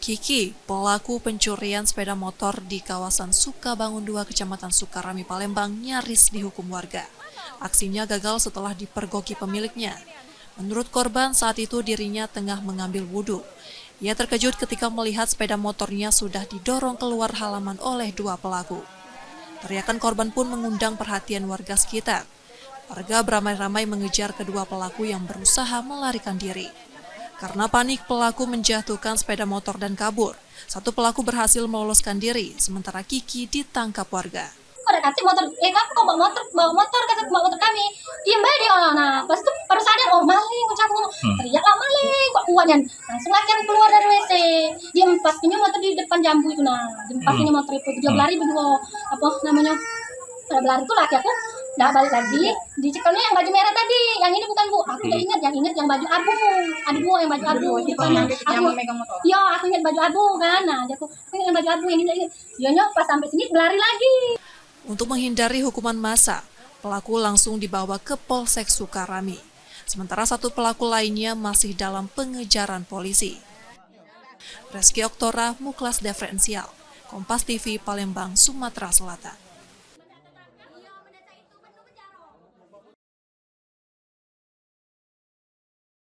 Kiki, pelaku pencurian sepeda motor di kawasan Sukabangun 2, Kecamatan Sukarami, Palembang, nyaris dihukum warga. Aksinya gagal setelah dipergoki pemiliknya. Menurut korban, saat itu dirinya tengah mengambil wudhu. Ia terkejut ketika melihat sepeda motornya sudah didorong keluar halaman oleh dua pelaku. Teriakan korban pun mengundang perhatian warga sekitar. Warga beramai-ramai mengejar kedua pelaku yang berusaha melarikan diri. Karena panik, pelaku menjatuhkan sepeda motor dan kabur. Satu pelaku berhasil meloloskan diri, sementara Kiki ditangkap warga. Ada kasih motor, kamu kok bawa motor, kata bawa motor kami. Diam aja dia. Nah, pas itu baru sadar, oh maling, ucapku ngomong. Teriaklah maling, kok kuatnya. Langsung laki yang keluar dari WC. Dia mempastinya motor di depan jambu itu, nah. Dia mempastinya motor itu. Dia berlari berdua, apa namanya. Pada berlari itu laki aku, dah balik lagi. Dicekelnya yang baju merah tadi, yang ini bukan bu. Aku udah ingat yang baju abu. Ada dua yang baju abu. Aku megang motor. Iya, aku ingat baju abu kan. Nah, aku ingat yang baju abu yang ini. Dia pas sampai sini berlari lagi. Untuk menghindari hukuman massa, pelaku langsung dibawa ke Polsek Sukarami. Sementara satu pelaku lainnya masih dalam pengejaran polisi. Reski Oktora, Muklas Diferensial, Kompas TV, Palembang, Sumatera Selatan.